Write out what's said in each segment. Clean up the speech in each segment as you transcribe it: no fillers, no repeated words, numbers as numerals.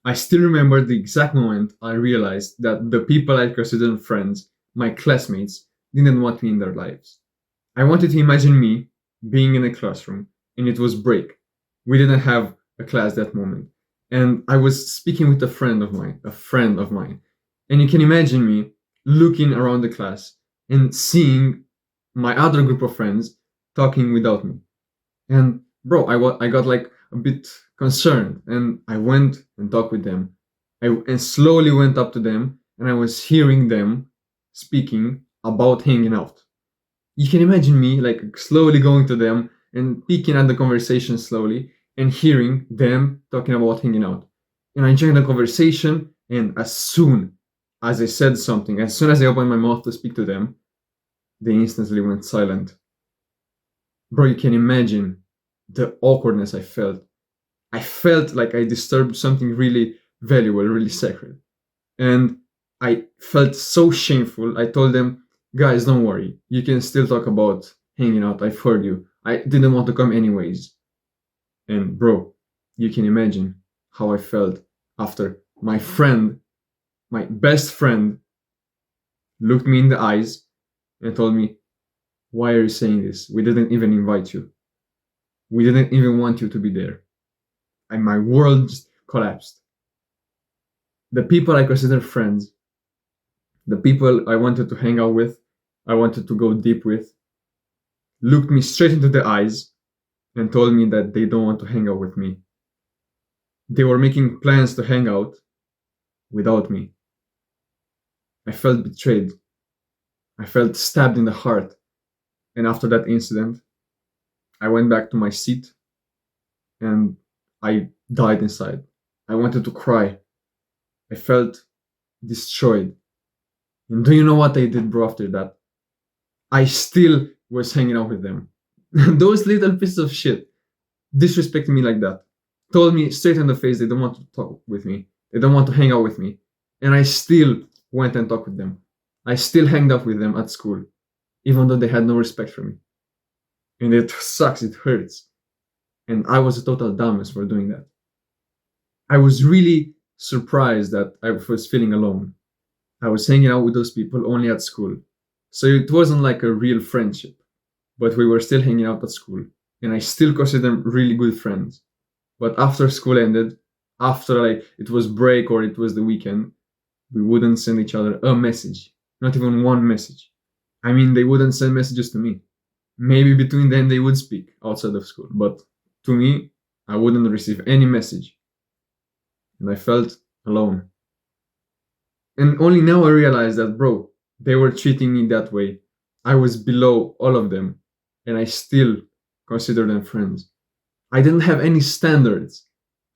I still remember the exact moment I realized that the people I considered friends, my classmates, didn't want me in their lives. I wanted to imagine me being in a classroom and it was break. We didn't have a class that moment. And I was speaking with a friend of mine. And you can imagine me looking around the class and seeing my other group of friends talking without me. And bro, I got like a bit concerned and I went and talked with them. And slowly went up to them and I was hearing them speaking about hanging out. You can imagine me like slowly going to them and peeking at the conversation slowly and hearing them talking about hanging out. And I joined the conversation, and as soon as I said something, as soon as I opened my mouth to speak to them, they instantly went silent. Bro, you can imagine the awkwardness I felt. I felt like I disturbed something really valuable, really sacred. And I felt so shameful. I told them, guys, don't worry. You can still talk about hanging out. I've heard you. I didn't want to come anyways. And bro, you can imagine how I felt after my friend, my best friend, looked me in the eyes and told me, why are you saying this? We didn't even invite you. We didn't even want you to be there. And my world just collapsed. The people I consider friends, the people I wanted to hang out with, I wanted to go deep with, looked me straight into the eyes and told me that they don't want to hang out with me. They were making plans to hang out without me. I felt betrayed. I felt stabbed in the heart. And after that incident, I went back to my seat and I died inside. I wanted to cry. I felt destroyed. And do you know what I did, bro, after that? I still was hanging out with them. Those little pieces of shit disrespecting me like that. Told me straight in the face they don't want to talk with me. They don't want to hang out with me. And I still went and talked with them. I still hanged out with them at school, even though they had no respect for me. And it sucks, it hurts. And I was a total dumbass for doing that. I was really surprised that I was feeling alone. I was hanging out with those people only at school. So it wasn't like a real friendship, but we were still hanging out at school. And I still consider them really good friends. But after school ended, after like it was break or it was the weekend, we wouldn't send each other a message. Not even one message. I mean, they wouldn't send messages to me. Maybe between them they would speak outside of school, but to me, I wouldn't receive any message. And I felt alone. And only now I realized that, bro, they were treating me that way. I was below all of them, and I still consider them friends. I didn't have any standards.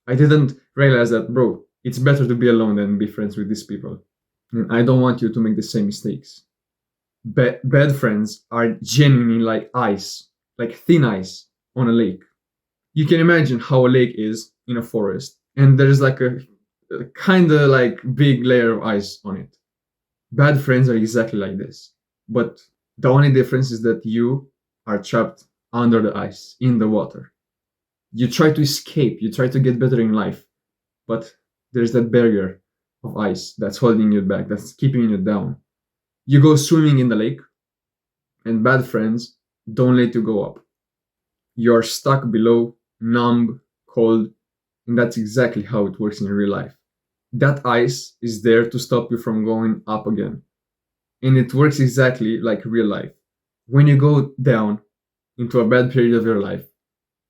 I didn't realize that, bro, it's better to be alone than be friends with these people. And I don't want you to make the same mistakes. Bad friends are genuinely like ice, like thin ice on a lake. You can imagine how a lake is in a forest, and there's like a kind of like big layer of ice on it. Bad friends are exactly like this, but the only difference is that you are trapped under the ice in the water. You try to escape, you try to get better in life, but there's that barrier of ice that's holding you back, that's keeping you down. You go swimming in the lake, and bad friends don't let you go up. You're stuck below, numb, cold, and that's exactly how it works in real life. That ice is there to stop you from going up again. And it works exactly like real life. When you go down into a bad period of your life,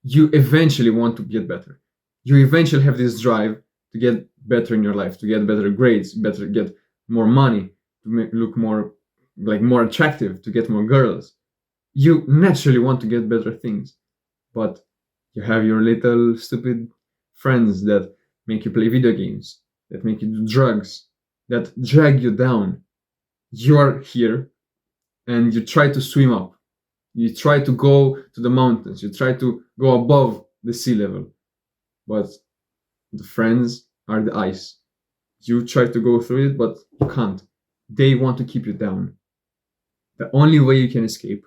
you eventually want to get better. You eventually have this drive to get better in your life, to get better grades, better get more money, to look more like more attractive, to get more girls. You naturally want to get better things, but you have your little stupid friends that make you play video games, that make you do drugs, that drag you down. You are here and you try to swim up. You try to go to the mountains. You try to go above the sea level. But the friends are the ice. You try to go through it, but you can't. They want to keep you down. The only way you can escape,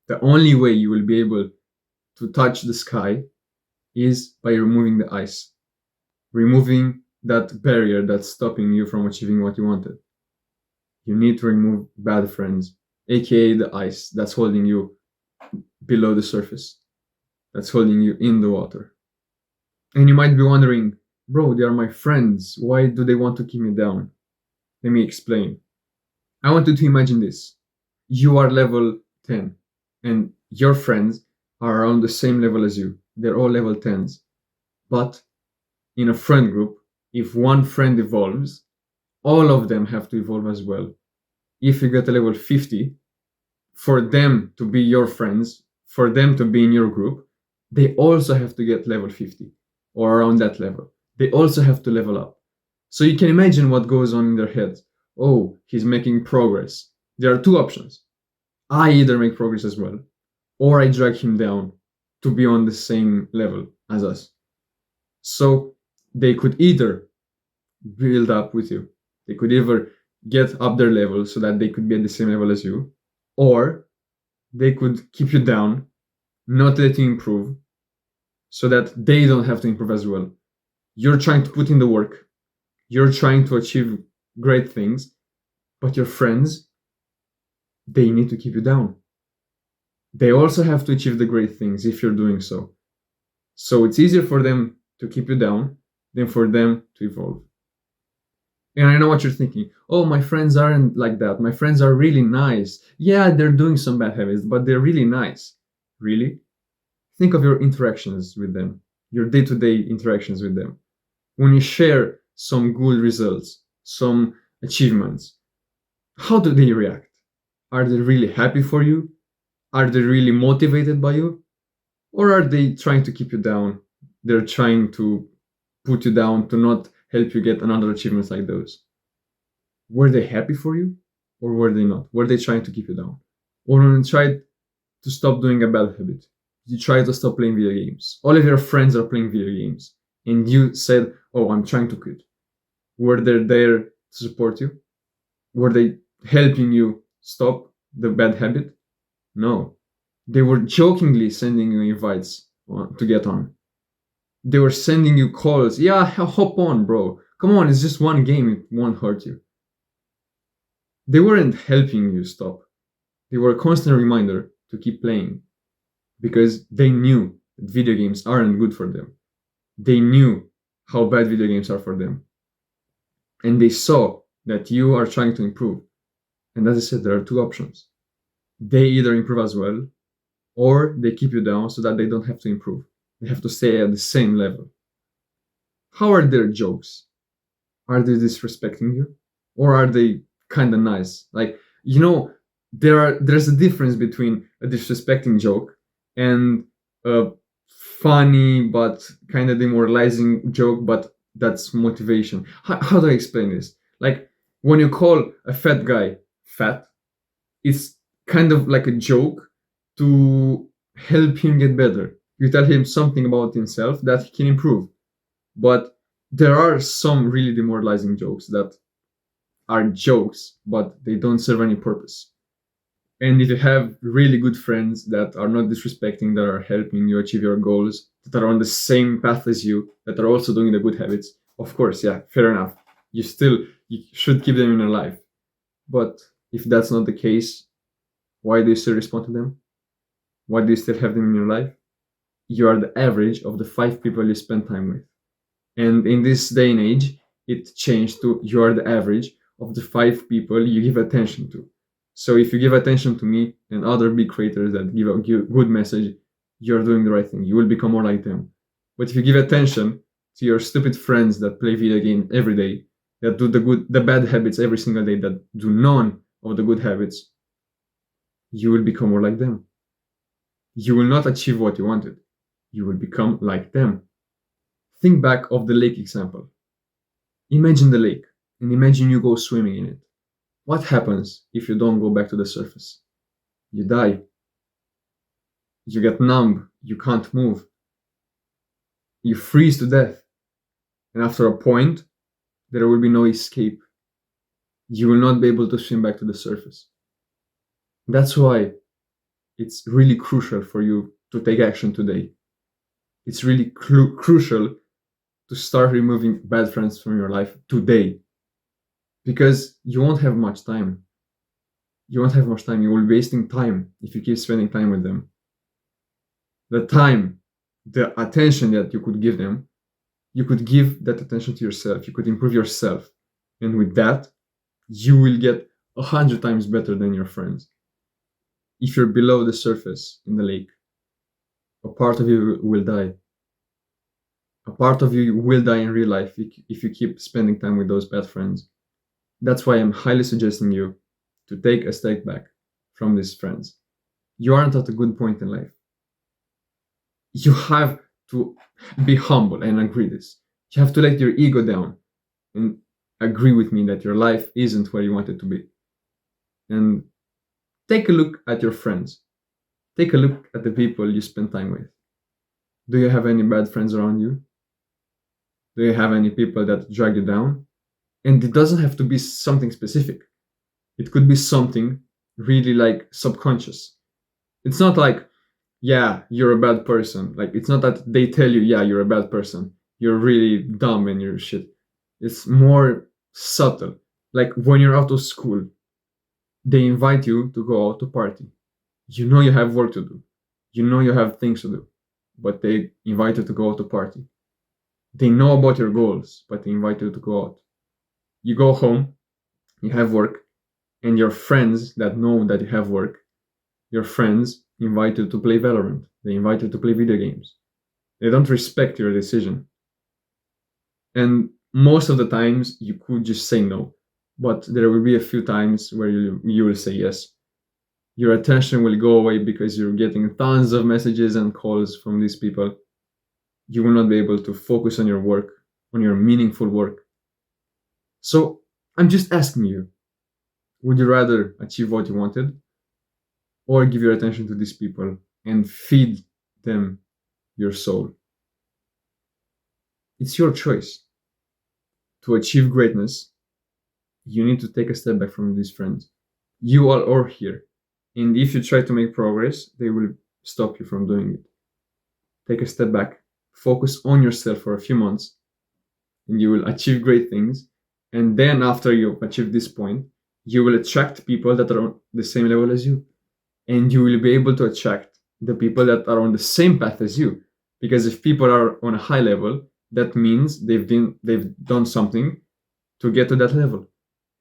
the only way you will be able to touch the sky is by removing the ice, removing that barrier that's stopping you from achieving what you wanted. You need to remove bad friends, aka the ice that's holding you below the surface, that's holding you in the water. And you might be wondering, bro, they are my friends. Why do they want to keep me down? Let me explain. I want you to imagine this. You are level 10, and your friends are around the same level as you. They're all level 10s. But in a friend group, if one friend evolves, all of them have to evolve as well. If you get a level 50, for them to be your friends, for them to be in your group, they also have to get level 50 or around that level. They also have to level up. So you can imagine what goes on in their heads. Oh, he's making progress. There are two options. I either make progress as well, or I drag him down to be on the same level as us. So they could either build up with you, they could either get up their level so that they could be at the same level as you, or they could keep you down, not let you improve, so that they don't have to improve as well. You're trying to put in the work, you're trying to achieve great things, but your friends, they need to keep you down. They also have to achieve the great things if you're doing so. So it's easier for them to keep you down than for them to evolve. And I know what you're thinking. Oh, my friends aren't like that. My friends are really nice. Yeah, they're doing some bad habits, but they're really nice. Really? Think of your interactions with them, your day to day interactions with them. When you share some good results, some achievements, how do they react? Are they really happy for you? Are they really motivated by you? Or are they trying to keep you down? They're trying to put you down to not help you get another achievements like those. Were they happy for you? Or were they not? Were they trying to keep you down? Or when you tried to stop doing a bad habit, you try to stop playing video games. All of your friends are playing video games. And you said, oh, I'm trying to quit. Were they there to support you? Were they helping you stop the bad habit? No. They were jokingly sending you invites to get on. They were sending you calls. Yeah, hop on, bro. Come on, it's just one game. It won't hurt you. They weren't helping you stop. They were a constant reminder to keep playing because they knew that video games aren't good for them. They knew how bad video games are for them. And they saw that you are trying to improve. And as I said, there are two options. They either improve as well, or they keep you down so that they don't have to improve. They have to stay at the same level. How are their jokes? Are they disrespecting you? Or are they kind of nice? Like, there's a difference between a disrespecting joke and a funny but kind of demoralizing joke, but that's motivation. How do I explain this? Like, when you call a fat guy fat, it's kind of like a joke to help him get better. You tell him something about himself that he can improve. But there are some really demoralizing jokes that are jokes, but they don't serve any purpose. And if you have really good friends that are not disrespecting, that are helping you achieve your goals, that are on the same path as you, that are also doing the good habits, of course, yeah, fair enough. You should keep them in your life. But if that's not the case, why do you still respond to them? Why do you still have them in your life? You are the average of the 5 people you spend time with. And in this day and age, it changed to you are the average of the 5 people you give attention to. So if you give attention to me and other big creators that give a good message, you're doing the right thing. You will become more like them. But if you give attention to your stupid friends that play video game every day, that do the bad habits every single day, that do none of the good habits, you will become more like them. You will not achieve what you wanted. You will become like them. Think back of the lake example. Imagine the lake and imagine you go swimming in it. What happens if you don't go back to the surface? You die. You get numb. You can't move. You freeze to death. And after a point, there will be no escape. You will not be able to swim back to the surface. That's why it's really crucial for you to take action today. It's really crucial to start removing bad friends from your life today, because you won't have much time. You won't have much time. You will be wasting time if you keep spending time with them. The time, the attention that you could give them, you could give that attention to yourself. You could improve yourself. And with that, you will get 100 times better than your friends. If you're below the surface in the lake, a part of you will die. A part of you will die in real life if you keep spending time with those bad friends. That's why I'm highly suggesting you to take a step back from these friends. You aren't at a good point in life. You have to be humble and agree this. You have to let your ego down and agree with me that your life isn't where you want it to be. And take a look at your friends. Take a look at the people you spend time with. Do you have any bad friends around you? Do you have any people that drag you down? And it doesn't have to be something specific. It could be something really like subconscious. It's not like, yeah, you're a bad person. Like, it's not that they tell you, yeah, you're a bad person. You're really dumb and you're shit. It's more subtle. Like when you're out of school, they invite you to go out to party. You know you have work to do. You know you have things to do. But they invite you to go out to party. They know about your goals, but they invite you to go out. You go home, you have work, and your friends that know that you have work, your friends invite you to play Valorant. They invite you to play video games. They don't respect your decision. And most of the times you could just say no, but there will be a few times where you will say yes. Your attention will go away because you're getting tons of messages and calls from these people. You will not be able to focus on your work, on your meaningful work. So I'm just asking you, would you rather achieve what you wanted or give your attention to these people and feed them your soul? It's your choice. To achieve greatness, you need to take a step back from these friends. You are all here. And if you try to make progress, they will stop you from doing it. Take a step back, focus on yourself for a few months, and you will achieve great things. And then after you achieve this point, you will attract people that are on the same level as you. And you will be able to attract the people that are on the same path as you. Because if people are on a high level, that means they've done something to get to that level.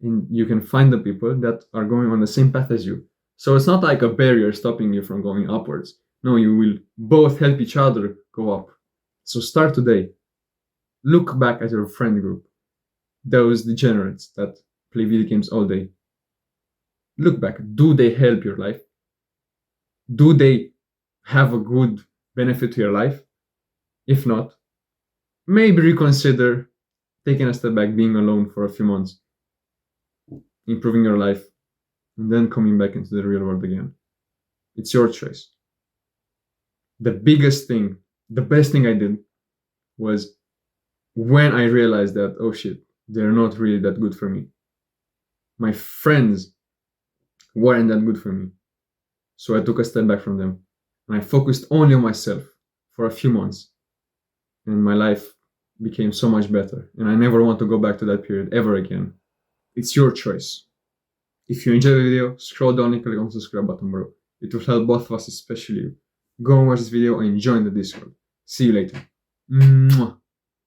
And you can find the people that are going on the same path as you. So it's not like a barrier stopping you from going upwards. No, you will both help each other go up. So start today. Look back at your friend group, those degenerates that play video games all day. Look back. Do they help your life? Do they have a good benefit to your life? If not, maybe reconsider taking a step back, being alone for a few months, improving your life, and then coming back into the real world again. It's your choice. The biggest thing, the best thing I did was when I realized that, oh shit, they're not really that good for me. My friends weren't that good for me. So I took a step back from them and I focused only on myself for a few months. And my life became so much better. And I never want to go back to that period ever again. It's your choice. If you enjoyed the video, scroll down and click on the subscribe button below. It will help both of us, especially you. Go and watch this video and join the Discord. See you later. Mwah.